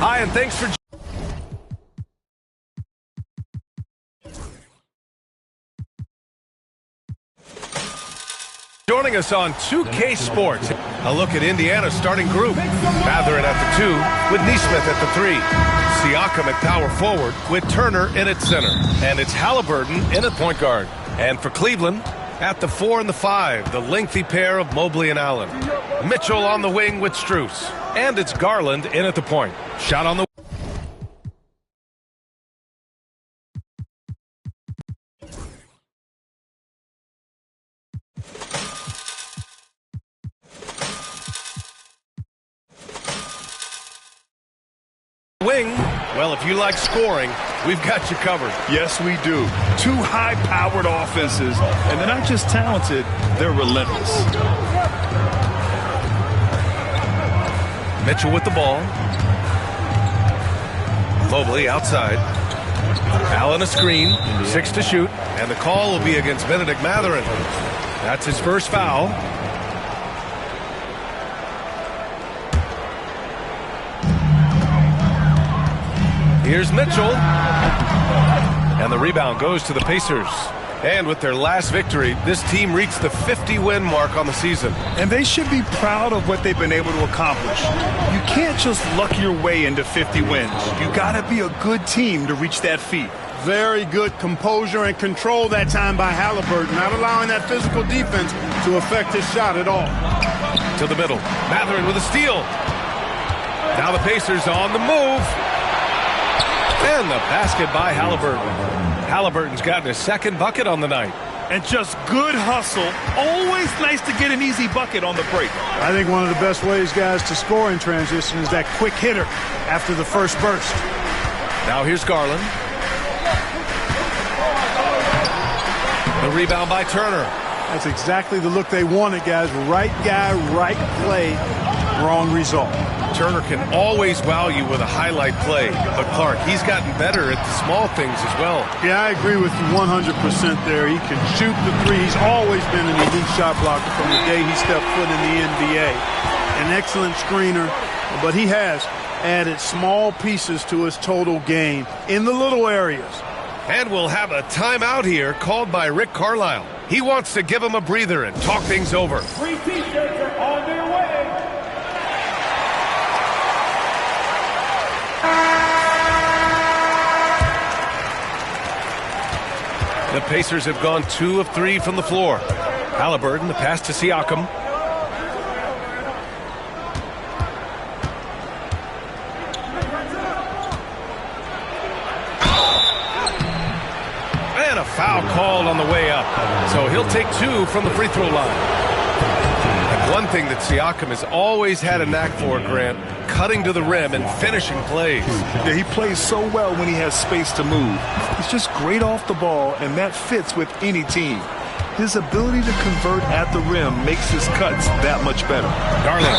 Hi, and thanks for joining us on 2K Sports. A look at Indiana's starting group. Matherin at the 2, with Neesmith at the 3. Siakam at power forward, with Turner in at center. And it's Halliburton in at point guard. And for Cleveland, at the 4 and the 5, the lengthy pair of Mobley and Allen. Mitchell on the wing with Strus. And it's Garland in at the point. Shot on the wing. Well, if you like scoring, we've got you covered. Yes, we do. Two high-powered offenses, and they're not just talented, they're relentless. Mitchell with the ball. Mobley outside. Allen a screen, 6 to shoot, and the call will be against Benedict Matherin. That's his first foul. Here's Mitchell. And the rebound goes to the Pacers. And with their last victory, this team reached the 50-win mark on the season. And they should be proud of what they've been able to accomplish. You can't just luck your way into 50 wins. You got to be a good team to reach that feat. Very good composure and control that time by Halliburton, not allowing that physical defense to affect his shot at all. To the middle. Matherin with a steal. Now the Pacers on the move. And the basket by Halliburton. Halliburton's gotten his second bucket on the night. And just good hustle. Always nice to get an easy bucket on the break. I think one of the best ways, guys, to score in transition is that quick hitter after the first burst. Now here's Garland. The rebound by Turner. That's exactly the look they wanted, guys. Right guy, right play, wrong result. Turner can always wow you with a highlight play. But Clark, he's gotten better at the small things as well. Yeah, I agree with you 100% there. He can shoot the three. He's always been an elite shot blocker from the day he stepped foot in the NBA. An excellent screener, but he has added small pieces to his total game in the little areas. And we'll have a timeout here called by Rick Carlisle. He wants to give him a breather and talk things over. 3 T-shirts are on their way. The Pacers have gone 2 of 3 from the floor. Halliburton, the pass to Siakam. And a foul called on the way up. So he'll take 2 from the free throw line. And one thing that Siakam has always had a knack for, Grant, cutting to the rim and finishing plays. Yeah, he plays so well when he has space to move. He's just great off the ball, and that fits with any team. His ability to convert at the rim makes his cuts that much better. Garland.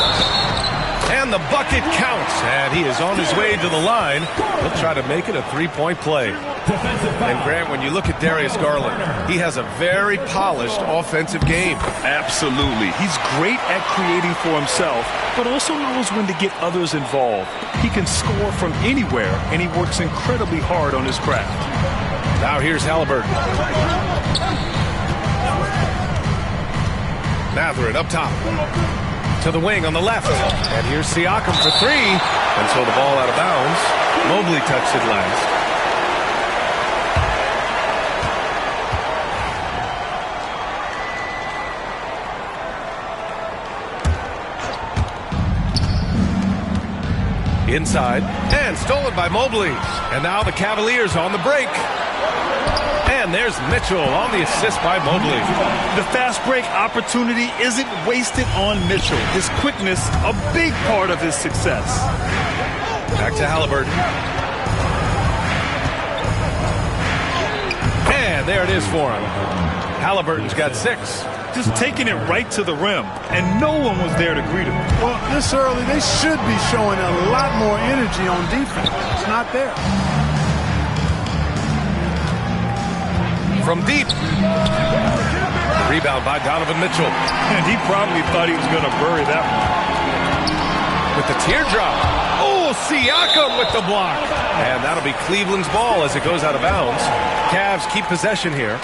And the bucket counts. And he is on his way to the line. He'll try to make it a 3-point play. And Grant, when you look at Darius Garland, he has a very polished offensive game. Absolutely. He's great at creating for himself, but also knows when to get others involved. He can score from anywhere, and he works incredibly hard on his craft. Now here's Halliburton. Matherin up top. To the wing on the left. And here's Siakam for 3. And so the ball out of bounds. Mobley touched it last. Inside, and stolen by Mobley. And now the Cavaliers on the break. And there's Mitchell on the assist by Mobley. The fast break opportunity isn't wasted on Mitchell. His quickness, a big part of his success. Back to Halliburton. And there it is for him. Halliburton's got 6. Just taking it right to the rim, and no one was there to greet him. Well, this early, they should be showing a lot more energy on defense. It's not there. From deep. Rebound by Donovan Mitchell. And he probably thought he was going to bury that one. With the teardrop. Oh, Siakam with the block. And that'll be Cleveland's ball as it goes out of bounds. Cavs keep possession here.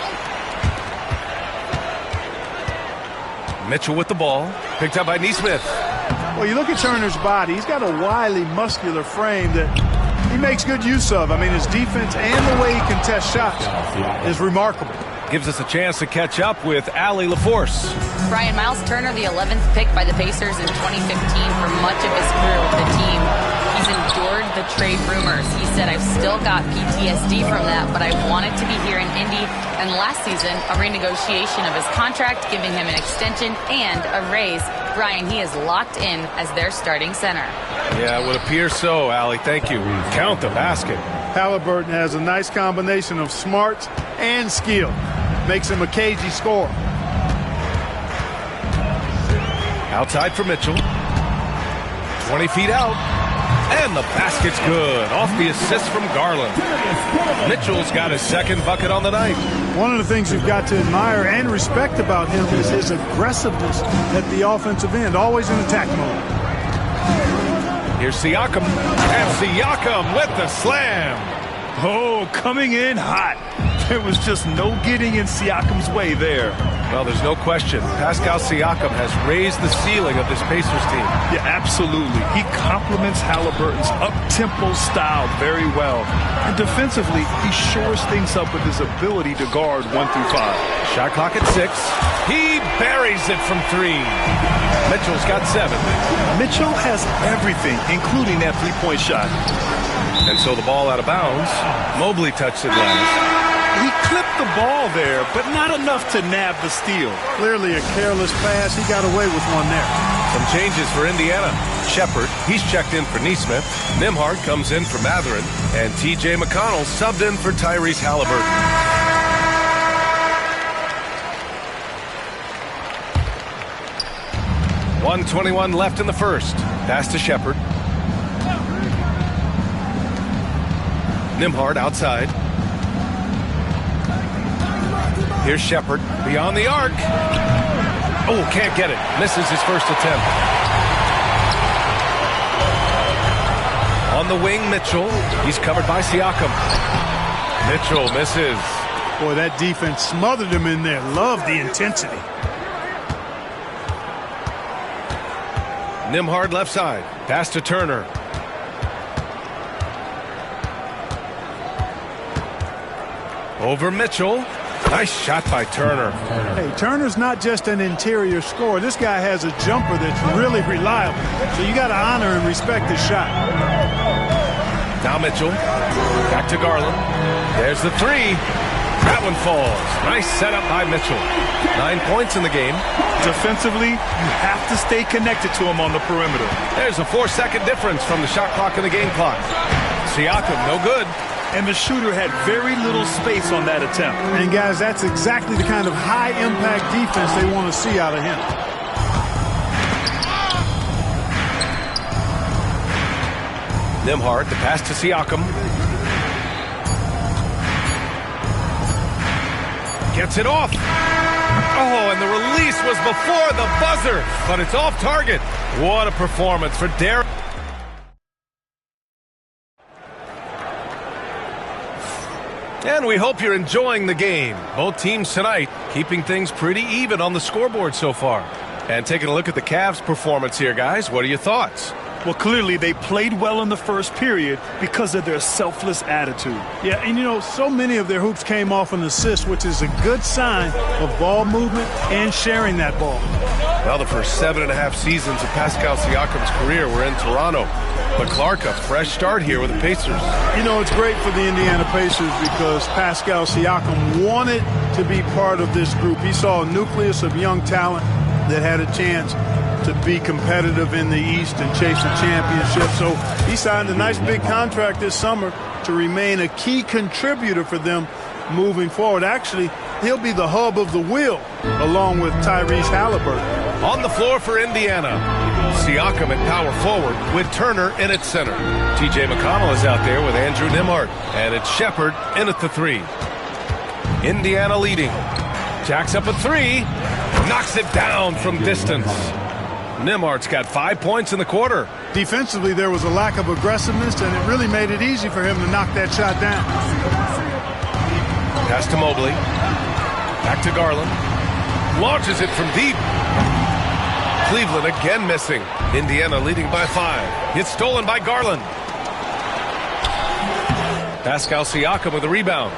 Mitchell with the ball. Picked up by Nesmith. Well, you look at Turner's body. He's got a wily, muscular frame that he makes good use of. I mean, his defense and the way he contests shots is remarkable. Gives us a chance to catch up with Allie LaForce. Brian, Miles Turner, the 11th pick by the Pacers in 2015 for much of his career with the team. He's endured the trade rumors. He said, I've still got PTSD from that, but I wanted to be here in Indy. And last season, a renegotiation of his contract, giving him an extension and a raise. Brian, he is locked in as their starting center. Yeah, it would appear so, Allie. Thank you. Count the basket. Halliburton has a nice combination of smarts and skill. Makes him a cagey scorer. Outside for Mitchell. 20 feet out. And the basket's good. Off the assist from Garland. Mitchell's got his second bucket on the night. One of the things you've got to admire and respect about him is his aggressiveness at the offensive end. Always in attack mode. Here's Siakam. And Siakam with the slam. Oh, coming in hot. There was just no getting in Siakam's way there. Well, there's no question. Pascal Siakam has raised the ceiling of this Pacers team. Yeah, absolutely. He complements Halliburton's up-tempo style very well. And defensively, he shores things up with his ability to guard 1 through 5. Shot clock at 6. He buries it from 3. Mitchell's got 7. Mitchell has everything, including that three-point shot. And so the ball out of bounds. Mobley touched it last. He clipped the ball there, but not enough to nab the steal. Clearly a careless pass. He got away with one there. Some changes for Indiana. Shepard, he's checked in for Nesmith. Nembhard comes in for Mathurin. And T.J. McConnell subbed in for Tyrese Halliburton. .121 left in the first. Pass to Shepard. Nembhard outside. Here's Shepard beyond the arc. Oh, can't get it. Misses his first attempt. On the wing, Mitchell. He's covered by Siakam. Mitchell misses. Boy, that defense smothered him in there. Love the intensity. Nembhard left side. Pass to Turner. Over Mitchell. Nice shot by Turner. Hey, Turner's not just an interior scorer. This guy has a jumper that's really reliable. So you got to honor and respect his shot. Now Mitchell. Back to Garland. There's the 3. That one falls. Nice setup by Mitchell. 9 points in the game. Defensively, you have to stay connected to him on the perimeter. There's a 4-second difference from the shot clock and the game clock. Siakam, no good. And the shooter had very little space on that attempt. And guys, that's exactly the kind of high-impact defense they want to see out of him. Nembhard, the pass to Siakam. Gets it off. Oh, and the release was before the buzzer, but it's off target. What a performance for Derek. And we hope you're enjoying the game. Both teams tonight keeping things pretty even on the scoreboard so far. And taking a look at the Cavs' performance here, guys. What are your thoughts? Well, clearly they played well in the first period because of their selfless attitude. Yeah, and you know, so many of their hoops came off an assist, which is a good sign of ball movement and sharing that ball. Well, the first 7.5 seasons of Pascal Siakam's career were in Toronto. But Clark, a fresh start here with the Pacers. You know, it's great for the Indiana Pacers because Pascal Siakam wanted to be part of this group. He saw a nucleus of young talent that had a chance to be competitive in the East and chase a championship. So he signed a nice big contract this summer to remain a key contributor for them moving forward. Actually, he'll be the hub of the wheel along with Tyrese Halliburton. On the floor for Indiana, Siakam at power forward with Turner in at center. T.J. McConnell is out there with Andrew Nembhard. And it's Shepard in at the 3. Indiana leading. Jacks up a 3. Knocks it down from distance. Nembhard's got 5 points in the quarter. defensively there was a lack of aggressiveness, and it really made it easy for him to knock that shot down. Pass to Mobley. Back to Garland. Launches it from deep. Cleveland again missing. Indiana leading by 5. It's stolen by Garland. Pascal Siakam with a rebound.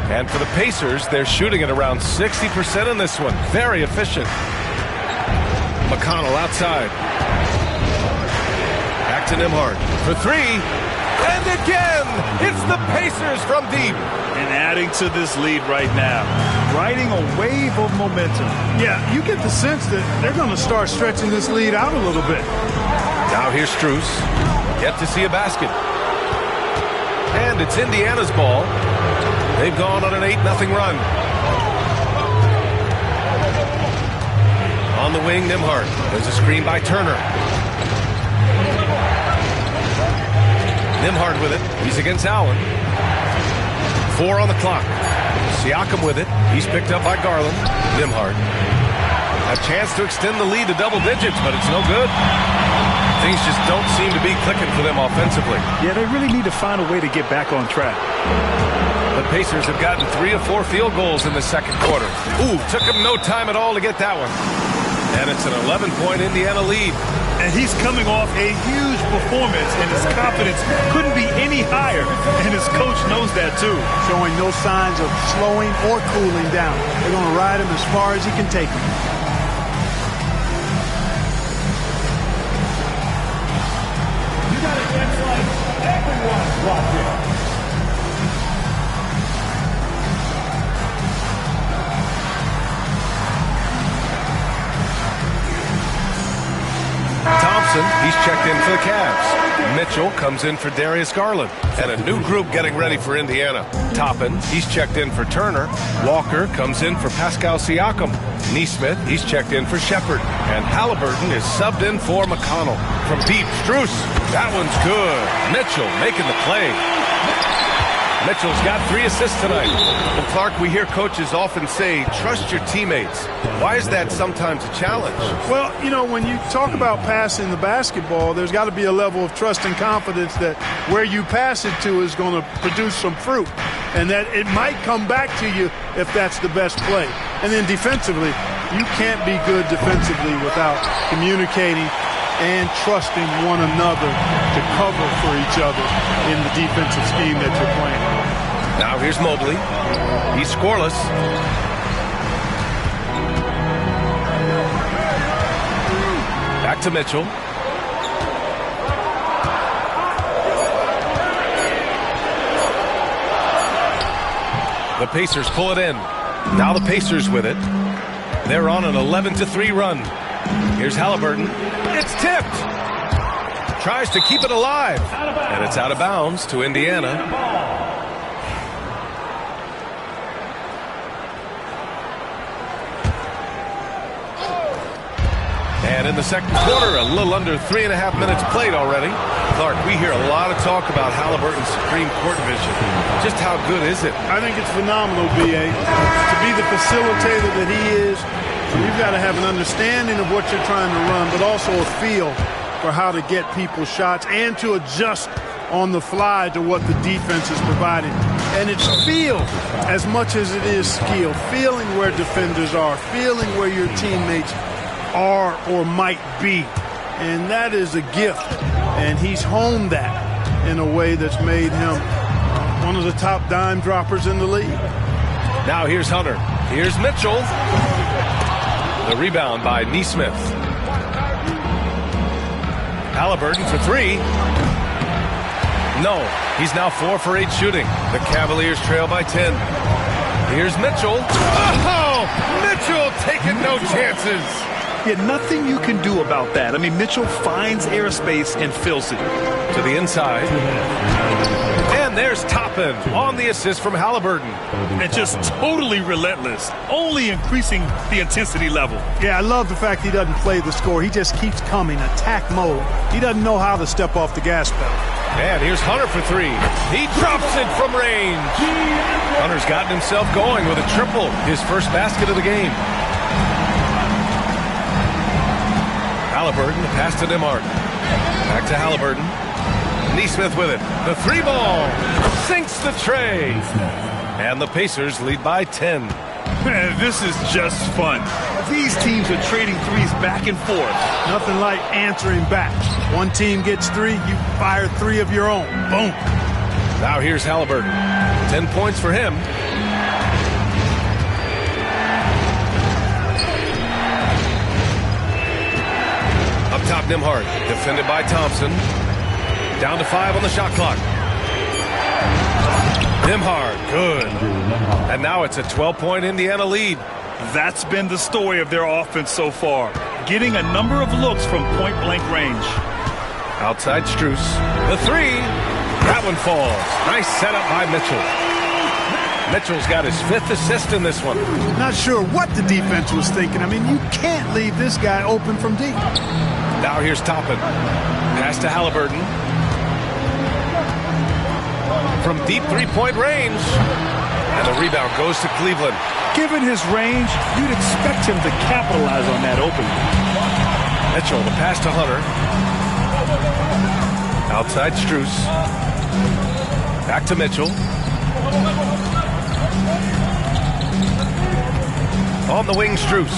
And for the Pacers, they're shooting at around 60% in this one. Very efficient. McConnell outside. Back to Nembhard for 3. And again, it's the Pacers from deep. And adding to this lead right now. Riding a wave of momentum. Yeah, you get the sense that they're going to start stretching this lead out a little bit. Now here's Strus. Yet to see a basket. And it's Indiana's ball. They've gone on an 8-0 run. On the wing, Nembhard. There's a screen by Turner. Nembhard with it. He's against Allen. 4 on the clock. Siakam with it. He's picked up by Garland. Nembhard. A chance to extend the lead to double digits, but it's no good. Things just don't seem to be clicking for them offensively. Yeah, they really need to find a way to get back on track. The Pacers have gotten 3 of 4 field goals in the second quarter. Ooh, took them no time at all to get that one. And it's an 11-point Indiana lead. And he's coming off a huge performance, and his confidence couldn't be any higher. And his coach knows that, too. Showing no signs of slowing or cooling down. They're going to ride him as far as he can take him. You got to get like everyone watching. Thompson, he's checked in for the Cavs. Mitchell comes in for Darius Garland. And a new group getting ready for Indiana. Toppin, he's checked in for Turner. Walker comes in for Pascal Siakam. Neesmith, he's checked in for Shepard. And Halliburton is subbed in for McConnell. From deep, Strus. That one's good. Mitchell making the play. Mitchell's got 3 assists tonight. Well, Clark, we hear coaches often say, trust your teammates. Why is that sometimes a challenge? Well, you know, when you talk about passing the basketball, there's got to be a level of trust and confidence that where you pass it to is going to produce some fruit, and that it might come back to you if that's the best play. And then defensively, you can't be good defensively without communicating and trusting one another to cover for each other in the defensive scheme that you're playing. Now here's Mobley. He's scoreless. Back to Mitchell. The Pacers pull it in. Now the Pacers with it. They're on an 11-3 run. Here's Halliburton. It's tipped. Tries to keep it alive. And it's out of bounds to Indiana. And in the second quarter, a little under 3.5 minutes played already. Clark, we hear a lot of talk about Halliburton's Supreme Court vision. Just how good is it? I think it's phenomenal, B.A. To be the facilitator that he is, you've got to have an understanding of what you're trying to run, but also a feel for how to get people's shots and to adjust on the fly to what the defense is providing. And it's feel as much as it is skill. Feeling where defenders are, feeling where your teammates are or might be. And that is a gift. And he's honed that in a way that's made him one of the top dime droppers in the league. Now here's Hunter. Here's Mitchell. The rebound by Neesmith. Halliburton for 3. No, he's now 4 for 8 shooting. The Cavaliers trail by 10. Here's Mitchell. Oh, Mitchell taking no chances. Yeah, nothing you can do about that. I mean, Mitchell finds airspace and fills it. To the inside. And there's Toppin on the assist from Halliburton. And just totally relentless, only increasing the intensity level. Yeah, I love the fact he doesn't play the score. He just keeps coming, attack mode. He doesn't know how to step off the gas pedal. And here's Hunter for 3. He drops it from range. Hunter's gotten himself going with a triple, his first basket of the game. Halliburton, pass to Nembhard. Back to Halliburton. Nesmith with it. The three ball sinks the tray. And the Pacers lead by 10. Man, this is just fun. These teams are trading threes back and forth. Nothing like answering back. One team gets 3, you fire 3 of your own. Boom. Now here's Halliburton. 10 points for him. Up top, Nembhard. Defended by Thompson. Down to 5 on the shot clock. Nembhard, good. And now it's a 12-point Indiana lead. That's been the story of their offense so far. Getting a number of looks from point-blank range. Outside Strus. The three. That one falls. Nice setup by Mitchell. Mitchell's got his 5th assist in this one. Not sure what the defense was thinking. I mean, you can't leave this guy open from deep. Now here's Toppin. Pass to Halliburton. From deep three-point range. And the rebound goes to Cleveland. Given his range, you'd expect him to capitalize on that opening. Mitchell, the pass to Hunter. Outside Strus. Back to Mitchell. On the wing, Strus.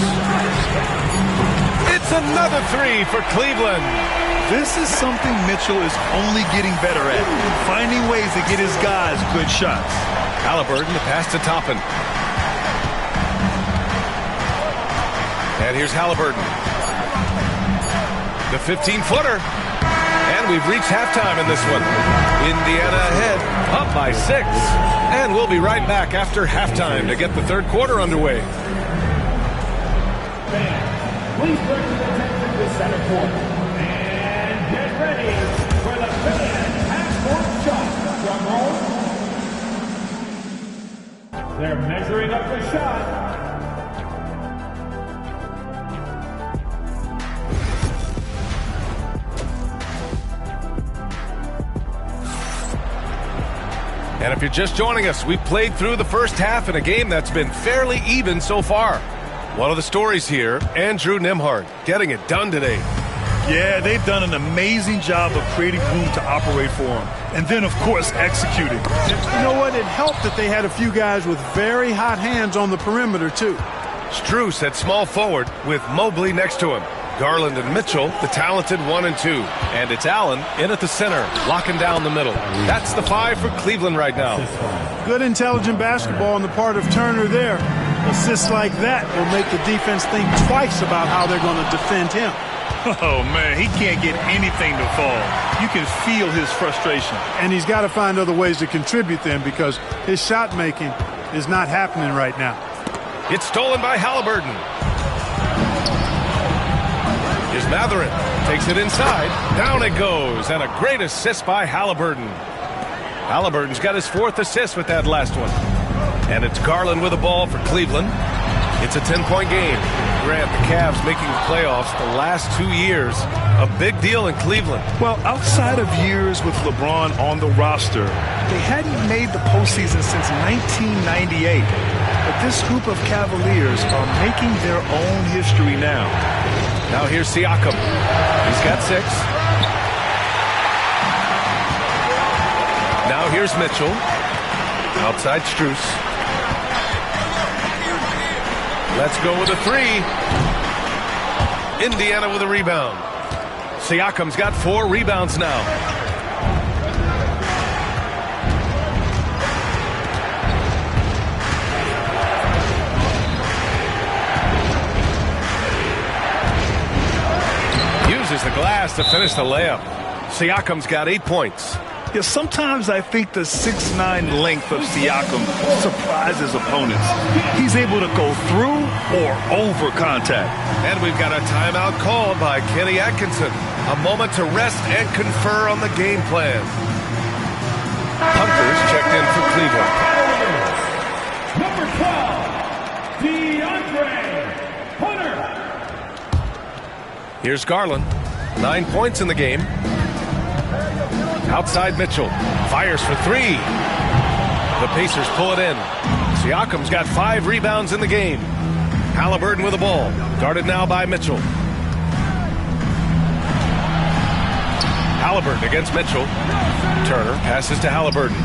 It's another three for Cleveland. This is something Mitchell is only getting better at, finding ways to get his guys good shots. Halliburton, the pass to Toppin. And here's Halliburton. The 15-footer. And we've reached halftime in this one. Indiana ahead, up by 6. And we'll be right back after halftime to get the third quarter underway. Please bring your attention to center court. And get ready for the fifth half-court shot. Drum roll. They're measuring up the shot. And if you're just joining us, we've played through the first half in a game that's been fairly even so far. One of the stories here, Andrew Nembhard getting it done today. Yeah, they've done an amazing job of creating room to operate for him. And then, of course, executing. You know what? It helped that they had a few guys with very hot hands on the perimeter, too. Strus at small forward with Mobley next to him. Garland and Mitchell, the talented 1 and 2. And it's Allen in at the center, locking down the middle. That's the 5 for Cleveland right now. Good intelligent basketball on the part of Turner there. Assists like that will make the defense think twice about how they're going to defend him. Oh, man, he can't get anything to fall. You can feel his frustration. And he's got to find other ways to contribute then because his shot making is not happening right now. It's stolen by Halliburton. Here's Mathurin. Takes it inside. Down it goes. And a great assist by Halliburton. Halliburton's got his 4th assist with that last one. And it's Garland with the ball for Cleveland. It's a 10-point game. Grant, the Cavs making the playoffs the last 2 years. A big deal in Cleveland. Well, outside of years with LeBron on the roster, they hadn't made the postseason since 1998. But this group of Cavaliers are making their own history now. Now here's Siakam. He's got 6. Now here's Mitchell. Outside Strus. Let's go with a 3. Indiana with a rebound. Siakam's got 4 rebounds now. Uses the glass to finish the layup. Siakam's got 8 points. Yeah, sometimes I think the 6'9" length of Siakam surprises opponents. He's able to go through or over contact. And we've got a timeout called by Kenny Atkinson. A moment to rest and confer on the game plan. Hunter's checked in for Cleveland. Number 12, DeAndre Hunter. Here's Garland. 9 points in the game. Outside Mitchell. Fires for 3. The Pacers pull it in. Siakam's got 5 rebounds in the game. Halliburton with the ball. Guarded now by Mitchell. Halliburton against Mitchell. Turner passes to Halliburton.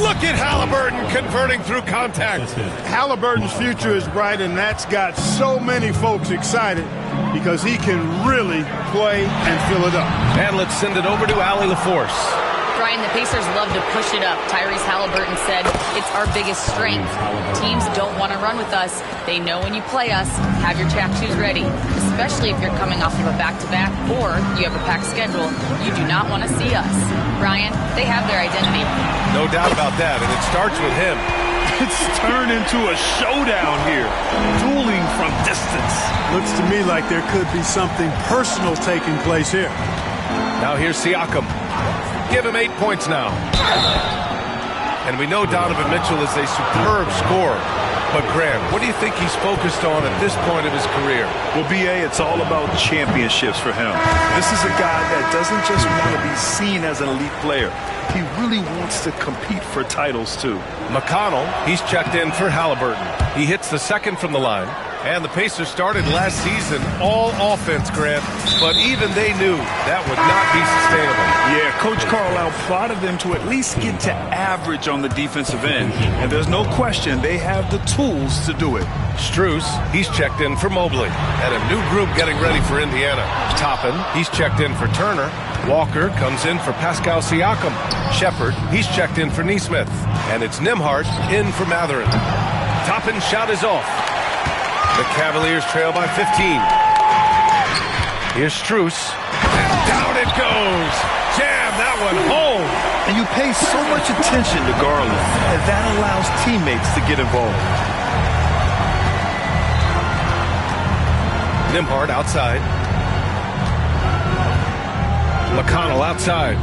Look at Halliburton converting through contact. Halliburton's future is bright, and that's got so many folks excited because he can really play and fill it up. And let's send it over to Allie LaForce. Brian, the Pacers love to push it up. Tyrese Halliburton said it's our biggest strength. Teams don't want to run with us. They know when you play us, have your track shoes ready, especially if you're coming off of a back-to-back or you have a packed schedule. You do not want to see us. Brian, they have their identity. No doubt about that, and it starts with him. It's turned into a showdown here. Dueling from distance. Looks to me like there could be something personal taking place here. Now here's Siakam. Give him 8 points now. And we know Donovan Mitchell is a superb scorer. But Graham, what do you think he's focused on at this point of his career? Well, B.A., it's all about championships for him. This is a guy that doesn't just want to be seen as an elite player. He really wants to compete for titles, too. McConnell, he's checked in for Halliburton. He hits the second from the line. And the Pacers started last season all offense, Grant, but even they knew that would not be sustainable. Yeah, Coach Carlisle plotted them to at least get to average on the defensive end. And there's no question they have the tools to do it. Strus, he's checked in for Mobley. And a new group getting ready for Indiana. Toppin, he's checked in for Turner. Walker comes in for Pascal Siakam. Shepard, he's checked in for Nesmith. And it's Nembhard in for Mathurin. Toppin's shot is off. The Cavaliers trail by 15. Here's Strus. And down it goes. Jam that one home. And you pay so much attention to Garland, and that allows teammates to get involved. Nembhard outside. McConnell outside.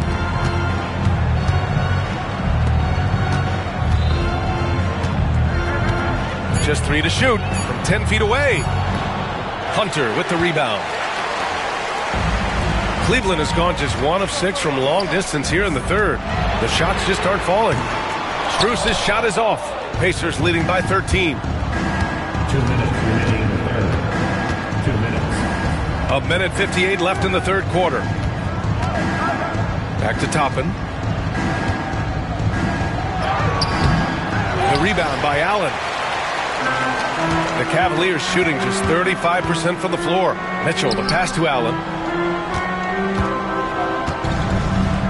Just 3 to shoot from 10 feet away. Hunter with the rebound. Cleveland has gone just 1 of 6 from long distance here in the third. The shots just aren't falling. Strus's shot is off. Pacers leading by 13. 2 minutes remaining in the third. 2 minutes. A minute 58 left in the third quarter. Back to Toppin. The rebound by Allen. The Cavaliers shooting just 35% from the floor. Mitchell, the pass to Allen.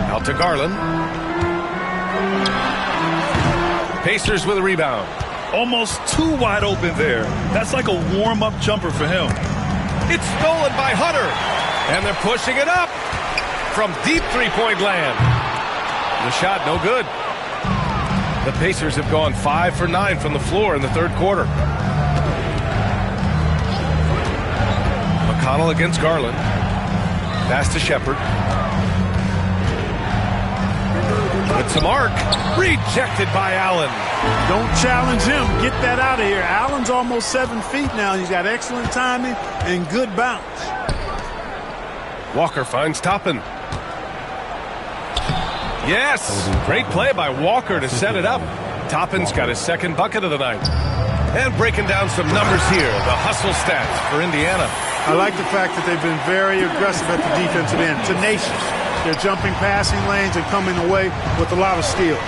Out to Garland. Pacers with a rebound. Almost too wide open there. That's like a warm-up jumper for him. It's stolen by Hunter. And they're pushing it up from deep three-point land. The shot no good. The Pacers have gone 5 for 9 from the floor in the third quarter. McConnell against Garland. Pass to Shepard. It's a mark. Rejected by Allen. Don't challenge him. Get that out of here. Allen's almost 7 feet now. He's got excellent timing and good bounce. Walker finds Toppin. Yes! Great play by Walker to set it up. Toppin's got his second bucket of the night. And breaking down some numbers here, the hustle stats for Indiana. I like the fact that they've been very aggressive at the defensive end. Tenacious. They're jumping passing lanes and coming away with a lot of steals.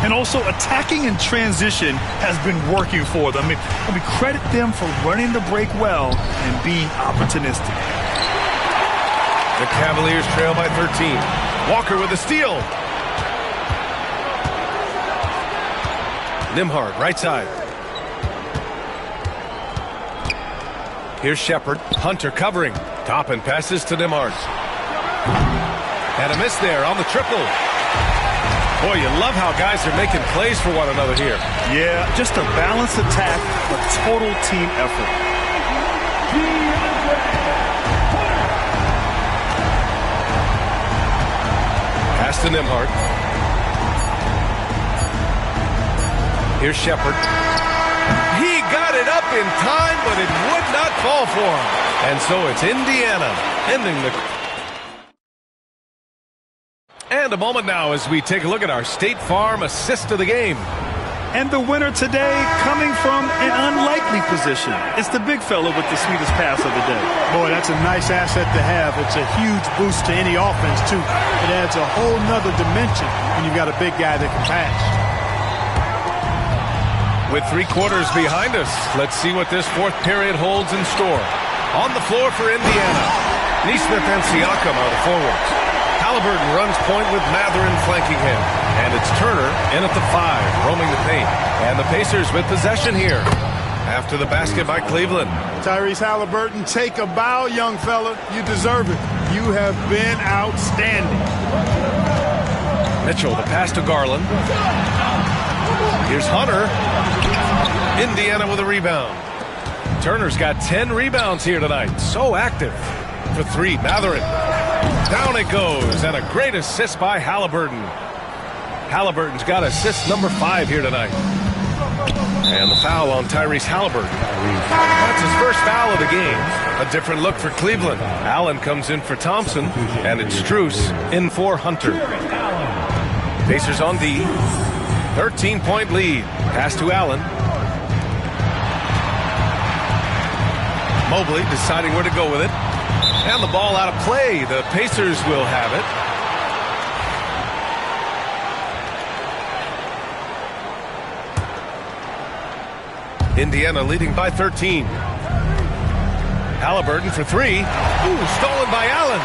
And also attacking in transition has been working for them. I mean, credit them for running the break well and being opportunistic. The Cavaliers trail by 13. Walker with a steal. Nembhard, right side. Here's Shepard. Hunter covering. Toppin passes to Nembhard. And a miss there on the triple. Boy, you love how guys are making plays for one another here. Yeah, just a balanced attack, a total team effort. Pass to Nembhard. Here's Shepard. He got it up in time, but it would not fall for him. And so it's Indiana ending the... And a moment now as we take a look at our State Farm assist of the game. And the winner today coming from an unlikely position. It's the big fella with the sweetest pass of the day. Boy, that's a nice asset to have. It's a huge boost to any offense, too. It adds a whole nother dimension when you've got a big guy that can pass. With 3 quarters behind us, let's see what this fourth period holds in store. On the floor for Indiana, Neesmith and Siakam are the forwards. Halliburton runs point with Matherin flanking him. And it's Turner in at the 5, roaming the paint. And the Pacers with possession here after the basket by Cleveland. Tyrese Halliburton, take a bow, young fella. You deserve it. You have been outstanding. Mitchell, the pass to Garland. Here's Hunter. Indiana with a rebound. Turner's got 10 rebounds here tonight. So active. For 3, Matherin. Down it goes, and a great assist by Halliburton. Halliburton's got assist number 5 here tonight. And the foul on Tyrese Halliburton. That's his first foul of the game. A different look for Cleveland. Allen comes in for Thompson, and it's Strus in for Hunter. Pacers on D. 13-point lead. Pass to Allen. Mobley deciding where to go with it. And the ball out of play. The Pacers will have it. Indiana leading by 13. Halliburton for 3. Ooh, stolen by Allen.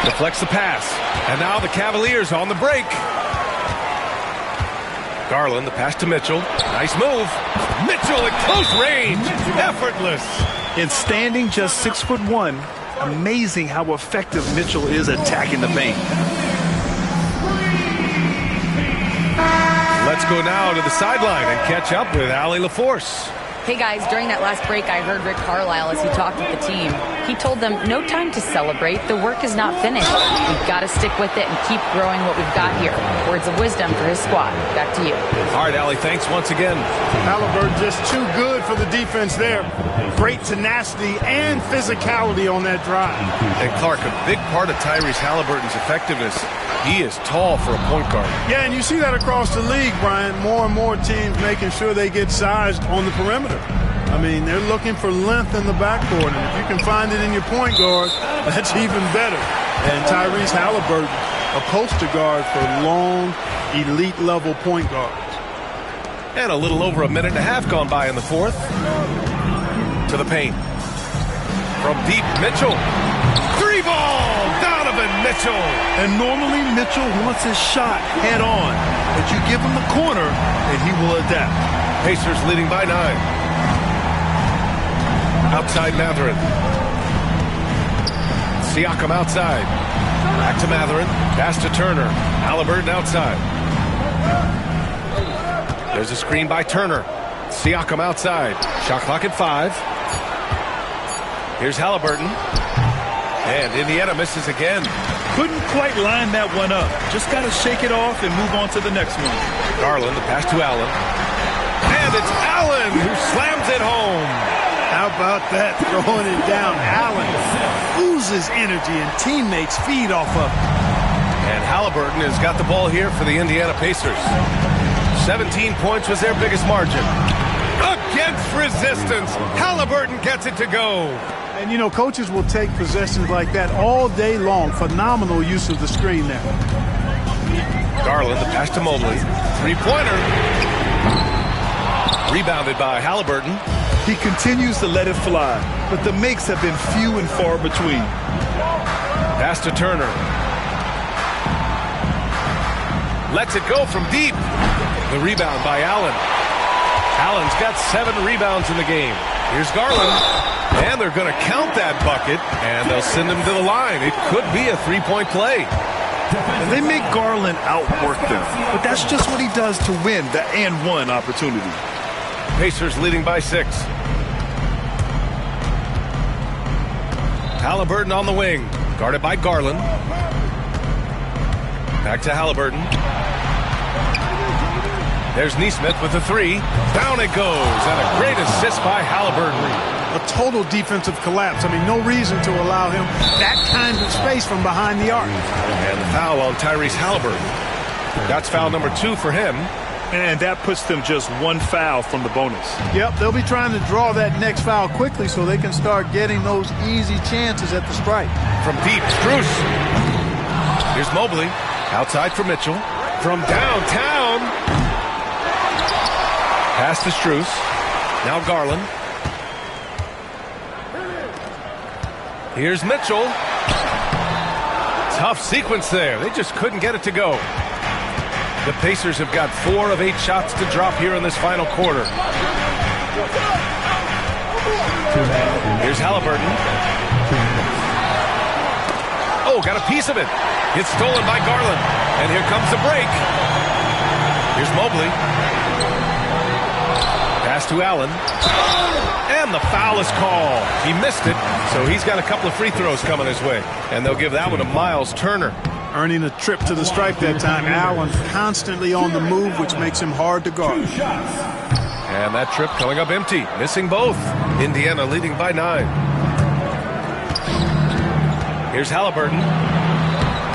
Deflects the pass. And now the Cavaliers on the break. Garland, the pass to Mitchell. Nice move. Mitchell at close range. Effortless. And standing just 6'1", amazing how effective Mitchell is attacking the paint. Let's go now to the sideline and catch up with Allie LaForce. Hey guys, during that last break, I heard Rick Carlisle as he talked with the team. He told them, no time to celebrate. The work is not finished. We've got to stick with it and keep growing what we've got here. Words of wisdom for his squad. Back to you. All right, Allie, thanks once again. Halliburton just too good for the defense there. Great tenacity and physicality on that drive. And Clark, a big part of Tyrese Halliburton's effectiveness, he is tall for a point guard. Yeah, and you see that across the league, Brian. More and more teams making sure they get sized on the perimeter. I mean, they're looking for length in the backcourt, and if you can find it in your point guard, that's even better. And Tyrese Halliburton, a poster guard for long, elite-level point guards. And a little over a minute and a half gone by in the fourth. To the paint. From deep, Mitchell. 3 ball! Donovan Mitchell! And normally Mitchell wants his shot head on, but you give him the corner, and he will adapt. Pacers leading by 9. Outside Matherin. Siakam outside. Back to Matherin. Pass to Turner. Halliburton outside. There's a screen by Turner. Siakam outside. Shot clock at 5. Here's Halliburton. And Indiana misses again. Couldn't quite line that one up. Just got to shake it off and move on to the next one. Garland, the pass to Allen. And it's Allen who slams it home. How about that, throwing it down? Allen oozes energy and teammates feed off of it. And Halliburton has got the ball here for the Indiana Pacers. 17 points was their biggest margin. Against resistance, Halliburton gets it to go. And, you know, coaches will take possessions like that all day long. Phenomenal use of the screen there. Garland, the pass to Mobley. 3-pointer. Rebounded by Halliburton. He continues to let it fly, but the makes have been few and far between. Pass to Turner. Lets it go from deep. The rebound by Allen. Allen's got 7 rebounds in the game. Here's Garland. And they're going to count that bucket, and they'll send him to the line. It could be a 3-point play. And they make Garland outwork them, but that's just what he does to win the and one opportunity. Pacers leading by 6. Halliburton on the wing, guarded by Garland. Back to Halliburton. There's Neesmith with the 3. Down it goes, and a great assist by Halliburton. A total defensive collapse. I mean, no reason to allow him that kind of space from behind the arc. And the foul on Tyrese Halliburton. That's foul number 2 for him. And that puts them just one foul from the bonus. Yep, they'll be trying to draw that next foul quickly so they can start getting those easy chances at the stripe. From deep, Strus. Here's Mobley. Outside for Mitchell. From downtown. Pass to Strus. Now Garland. Here's Mitchell. Tough sequence there. They just couldn't get it to go. The Pacers have got 4 of 8 shots to drop here in this final quarter. Here's Halliburton. Oh, got a piece of it. It's stolen by Garland. And here comes the break. Here's Mobley. Pass to Allen. And the foul is called. He missed it, so he's got a couple of free throws coming his way. And they'll give that one to Miles Turner. Earning a trip to the stripe that time. Allen constantly on the move, which makes him hard to guard. And that trip coming up empty. Missing both. Indiana leading by 9. Here's Halliburton.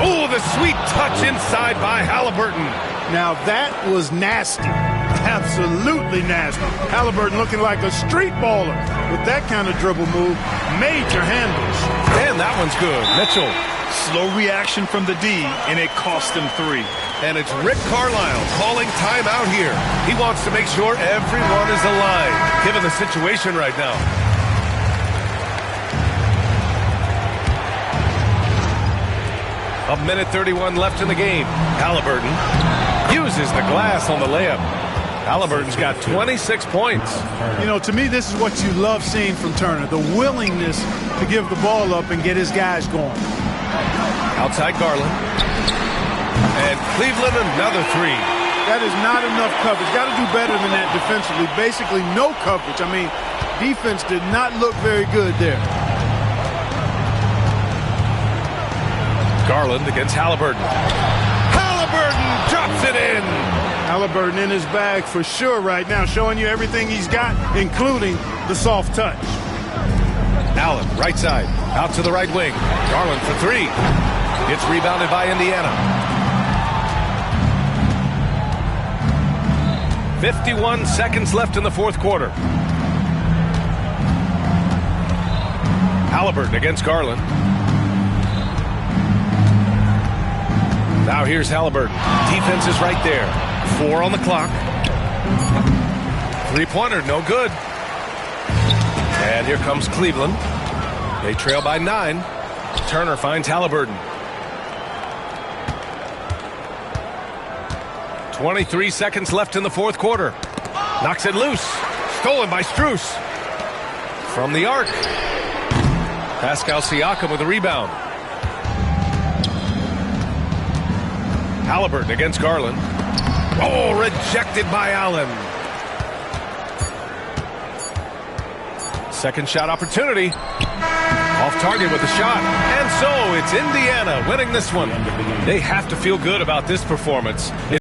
Oh, the sweet touch inside by Halliburton. Now that was nasty. Absolutely nasty. Halliburton looking like a street baller. With that kind of dribble move, major handles. And that one's good. Mitchell. Slow reaction from the D, and it cost them 3. And it's Rick Carlisle calling timeout here. He wants to make sure everyone is alive, given the situation right now. A minute 31 left in the game. Halliburton uses the glass on the layup. Halliburton's got 26 points. You know, to me, this is what you love seeing from Turner, the willingness to give the ball up and get his guys going. Outside Garland. And Cleveland another 3. That is not enough coverage. Got to do better than that defensively. Basically no coverage. I mean, defense did not look very good there. Garland against Halliburton. Halliburton drops it in. Halliburton in his bag for sure right now, showing you everything he's got, including the soft touch. Allen, right side, out to the right wing. Garland for 3. It's rebounded by Indiana. 51 seconds left in the fourth quarter. Halliburton against Garland. Now here's Halliburton. Defense is right there. 4 on the clock. 3-pointer, no good. And here comes Cleveland. They trail by 9. Turner finds Halliburton. 23 seconds left in the fourth quarter. Knocks it loose. Stolen by Strus. From the arc. Pascal Siakam with a rebound. Halliburton against Garland. Oh, rejected by Allen. Second shot opportunity. Off target with a shot. And so it's Indiana winning this one. They have to feel good about this performance.